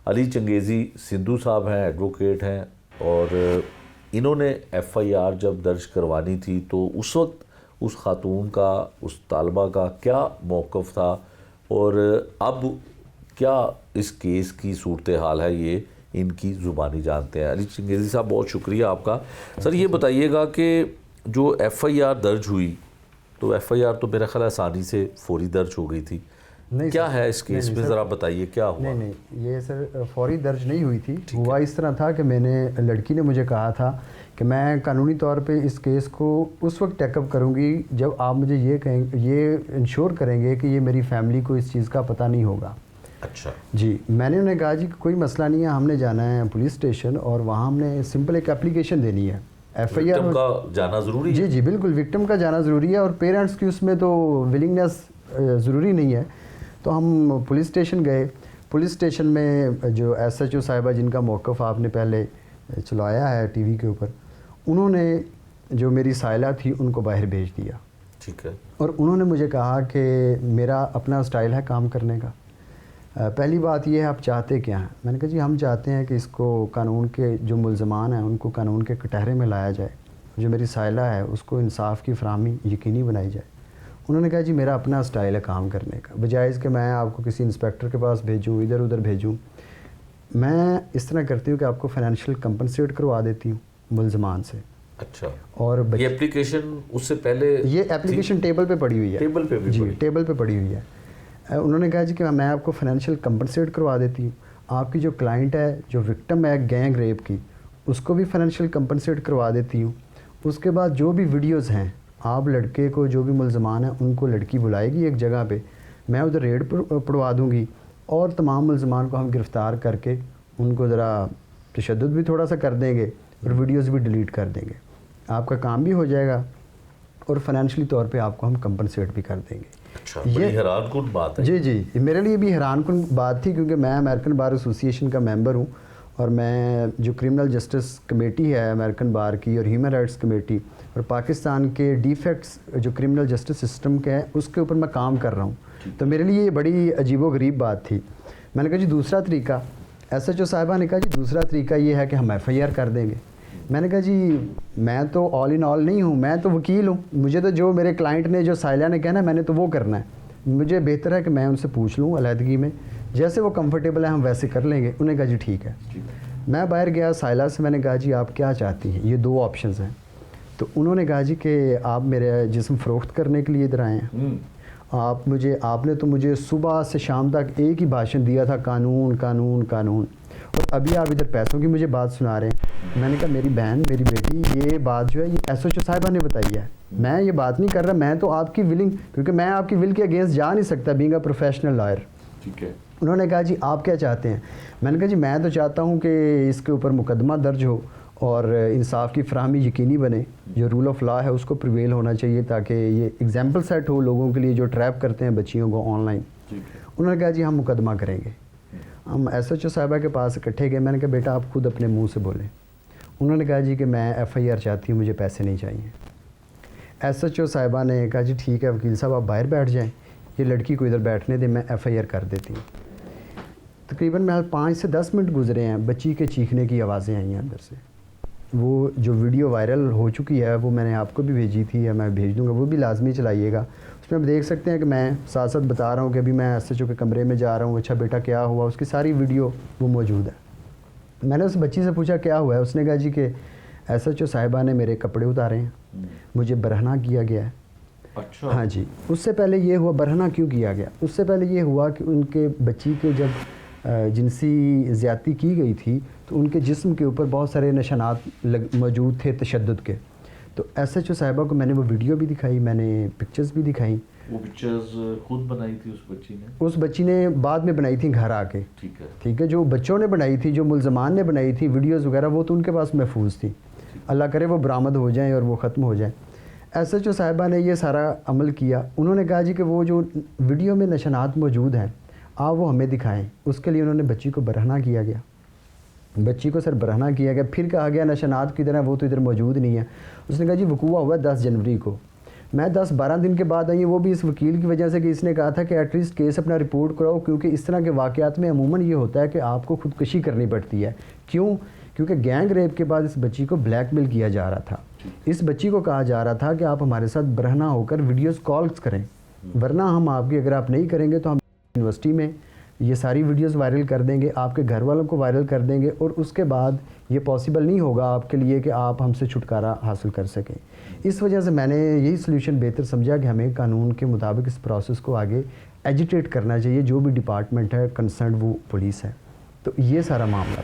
علی چنگیزی سندھو صاحب ہیں، ایڈوکیٹ ہیں، اور انہوں نے ایف آئی آر جب درج کروانی تھی تو اس وقت اس خاتون کا، اس طالبہ کا کیا موقف تھا، اور اب کیا اس کیس کی صورتحال ہے، یہ ان کی زبانی جانتے ہیں۔ علی چنگیزی صاحب بہت شکریہ آپ کا۔ سر یہ بتائیے گا کہ جو ایف آئی آر درج ہوئی تو ایف آئی آر تو میرا خیال آسانی سے فوری درج ہو گئی تھی، کیا ہے اس کیس میں ذرا بتائیے کیا ہوا؟ نہیں یہ سر فوری درج نہیں ہوئی تھی، ہوا اس طرح تھا کہ لڑکی نے مجھے کہا تھا کہ میں قانونی طور پہ اس کیس کو اس وقت ٹیک اپ کروں گی جب آپ مجھے یہ انشور کریں گے کہ یہ میری فیملی کو اس چیز کا پتہ نہیں ہوگا۔ اچھا جی، میں نے انہیں کہا جی کوئی مسئلہ نہیں ہے، ہم نے جانا ہے پولیس اسٹیشن اور وہاں ہم نے سمپل ایک اپلیکیشن دینی ہے۔ ایف آئی آر کا جانا ضروری ہے؟ جی بالکل، وکٹم کا جانا ضروری ہے، اور پیرنٹس کی اس میں تو ولنگنیس ضروری نہیں ہے۔ تو ہم پولیس اسٹیشن گئے۔ پولیس اسٹیشن میں جو ایس ایچ او صاحبہ جن کا موقف آپ نے پہلے چلایا ہے ٹی وی کے اوپر، انہوں نے جو میری سائلہ تھی ان کو باہر بھیج دیا۔ ٹھیک ہے۔ اور انہوں نے مجھے کہا کہ میرا اپنا سٹائل ہے کام کرنے کا، پہلی بات یہ ہے آپ چاہتے کیا ہیں؟ میں نے کہا جی ہم چاہتے ہیں کہ اس کو قانون کے جو ملزمان ہیں ان کو قانون کے کٹہرے میں لایا جائے، جو میری سائلہ ہے اس کو انصاف کی فراہمی یقینی بنائی جائے۔ انہوں نے کہا جی میرا اپنا سٹائل ہے کام کرنے کا، بجائے اس کہ میں آپ کو کسی انسپیکٹر کے پاس بھیجوں، ادھر ادھر بھیجوں، میں اس طرح کرتی ہوں کہ آپ کو فائنینشیل کمپنسیٹ کروا دیتی ہوں ملزمان سے۔ اچھا، اور یہ اپلیکیشن اس سے پہلے یہ اپلیکیشن ٹیبل پہ پڑی ہوئی ہے، ٹیبل پہ بھی جی ٹیبل پہ پڑی ہوئی ہے۔ انہوں نے کہا جی کہ میں آپ کو فائنینشیل کمپنسیٹ کروا دیتی ہوں، آپ کی جو کلائنٹ ہے جو وکٹم ہے گینگ ریپ کی، اس کو بھی فائنینشیل کمپنسیٹ کروا دیتی ہوں۔ اس کے بعد جو بھی ویڈیوز ہیں، آپ لڑکے کو جو بھی ملزمان ہیں ان کو لڑکی بلائے گی ایک جگہ پہ، میں ادھر ریڈ پڑوا دوں گی، اور تمام ملزمان کو ہم گرفتار کر کے ان کو ذرا تشدد بھی تھوڑا سا کر دیں گے اور ویڈیوز بھی ڈیلیٹ کر دیں گے، آپ کا کام بھی ہو جائے گا اور فائنینشلی طور پہ آپ کو ہم کمپنسیٹ بھی کر دیں گے۔ اچھا، بڑی حیران کن بات ہے۔ جی میرے لیے بھی حیران کن بات تھی، کیونکہ میں امریکن بار ایسوسی ایشن کا ممبر ہوں، اور میں جو کرمنل جسٹس کمیٹی ہے امریکن بار کی اور ہیومن رائٹس کمیٹی اور پاکستان کے ڈیفیکٹس جو کرمنل جسٹس سسٹم کے ہیں اس کے اوپر میں کام کر رہا ہوں، تو میرے لیے یہ بڑی عجیب و غریب بات تھی۔ میں نے کہا جی دوسرا طریقہ، ایس ایچ او صاحبہ نے کہا جی دوسرا طریقہ یہ ہے کہ ہم ایف آئی آر کر دیں گے۔ میں نے کہا جی میں تو آل ان آل نہیں ہوں، میں تو وکیل ہوں، مجھے تو جو میرے کلائنٹ نے جو سائلہ نے کہنا ہے میں نے تو وہ کرنا ہے، مجھے بہتر ہے کہ میں ان سے پوچھ لوں علیحدگی میں، جیسے وہ کمفرٹیبل ہے ہم ویسے کر لیں گے۔ انہوں نے کہا جی ٹھیک ہے۔ میں باہر گیا سائلہ سے، میں نے کہا جی آپ کیا چاہتی ہیں، یہ دو آپشنز ہیں۔ تو انہوں نے کہا جی کہ آپ میرے جسم فروخت کرنے کے لیے ادھر آئے ہیں، آپ نے تو مجھے صبح سے شام تک ایک ہی بھاشن دیا تھا، قانون قانون قانون، اور ابھی آپ ادھر پیسوں کی مجھے بات سنا رہے ہیں۔ میں نے کہا میری بہن میری بیٹی یہ بات جو ہے یہ ایس ایچ او صاحبہ نے بتائی ہے، میں یہ بات نہیں کر رہا، میں تو آپ کی ولنگ، کیونکہ میں آپ کی ول کے اگینسٹ جا نہیں سکتا بینگ اے پروفیشنل لائر۔ ٹھیک ہے۔ انہوں نے کہا جی آپ کیا چاہتے ہیں؟ میں نے کہا جی میں تو چاہتا ہوں کہ اس کے اوپر مقدمہ درج ہو اور انصاف کی فراہمی یقینی بنے، جو رول آف لا ہے اس کو پریویل ہونا چاہیے، تاکہ یہ ایگزامپل سیٹ ہو لوگوں کے لیے جو ٹریپ کرتے ہیں بچیوں کو آن لائن۔ انہوں نے کہا جی ہم مقدمہ کریں گے۔ ہم ایس ایچ او صاحبہ کے پاس اکٹھے گئے، میں نے کہا بیٹا آپ خود اپنے منہ سے بولیں۔ انہوں نے کہا جی کہ میں ایف آئی آر چاہتی ہوں، مجھے پیسے نہیں چاہیے۔ ایس ایچ او صاحبہ نے کہا جی ٹھیک ہے وکیل صاحب آپ باہر بیٹھ جائیں، یہ لڑکی کو ادھر بیٹھنے دیں، میں ایف آئی آر کر دیتی ہوں۔ تقریباً 5 سے 10 منٹ گزرے ہیں، بچی کے چیخنے کی آوازیں آئی ہیں اندر سے۔ وہ جو ویڈیو وائرل ہو چکی ہے وہ میں نے آپ کو بھی بھیجی تھی، یا میں بھیج دوں گا، وہ بھی لازمی چلائیے گا۔ اس میں آپ دیکھ سکتے ہیں کہ میں ساتھ ساتھ بتا رہا ہوں کہ ابھی میں ایس ایچ او کے کمرے میں جا رہا ہوں، اچھا بیٹا کیا ہوا، اس کی ساری ویڈیو وہ موجود ہے۔ میں نے اس بچی سے پوچھا کیا ہوا ہے، اس نے کہا جی کہ ایس ایچ او صاحبہ نے میرے کپڑے اتارے ہیں، مجھے برہنہ کیا گیا ہے۔ اچھا، ہاں جی، اس سے پہلے یہ ہوا، برہنہ کیوں کیا گیا؟ اس سے پہلے یہ ہوا کہ ان کے بچی کے جب جنسی زیادتی کی گئی تھی تو ان کے جسم کے اوپر بہت سارے نشانات موجود تھے تشدد کے۔ تو ایس ایچ او صاحبہ کو میں نے وہ ویڈیو بھی دکھائی، میں نے پکچرز بھی دکھائیں۔ وہ پکچرز خود بنائی تھی اس بچی نے بعد میں بنائی تھی گھر آ کے۔ ٹھیک ہے، جو بچوں نے بنائی تھی، جو ملزمان نے بنائی تھی ویڈیوز وغیرہ، وہ تو ان کے پاس محفوظ تھی، اللہ کرے وہ برآمد ہو جائیں اور وہ ختم ہو جائیں۔ ایس ایچ او صاحبہ نے یہ سارا عمل کیا۔ انہوں نے کہا جی کہ وہ جو ویڈیو میں نشانات موجود ہیں آپ وہ ہمیں دکھائیں۔ اس کے لیے انہوں نے بچی کو برہنہ کیا گیا، بچی کو سر برہنہ کیا گیا، پھر کہا گیا نشانات کی طرح وہ تو ادھر موجود نہیں ہے۔ اس نے کہا جی وقوع ہوا 10 جنوری کو، میں 10-12 دن کے بعد آئی، وہ بھی اس وکیل کی وجہ سے کہ اس نے کہا تھا کہ ایٹ لیسٹ کیس اپنا رپورٹ کراؤ، کیونکہ اس طرح کے واقعات میں عموماً یہ ہوتا ہے کہ آپ کو خودکشی کرنی پڑتی ہے. کیوں؟ کیونکہ گینگ ریپ کے بعد اس بچی کو بلیک میل کیا جا رہا تھا. اس بچی کو کہا جا رہا تھا کہ آپ ہمارے ساتھ برہنہ ہو کر ویڈیوز کالز کریں، ورنہ ہم آپ کی، اگر آپ نہیں کریں گے تو ہم یونیورسٹی میں یہ ساری ویڈیوز وائرل کر دیں گے، آپ کے گھر والوں کو وائرل کر دیں گے، اور اس کے بعد یہ پاسبل نہیں ہوگا آپ کے لیے کہ آپ ہم سے چھٹکارا حاصل کر سکیں. اس وجہ سے میں نے یہی سلیوشن بہتر سمجھا کہ ہمیں قانون کے مطابق اس پروسیس کو آگے ایجیٹیٹ کرنا چاہیے. جو بھی ڈپارٹمنٹ ہے کنسرنڈ وہ پولیس ہے. تو یہ سارا معاملہ تھا.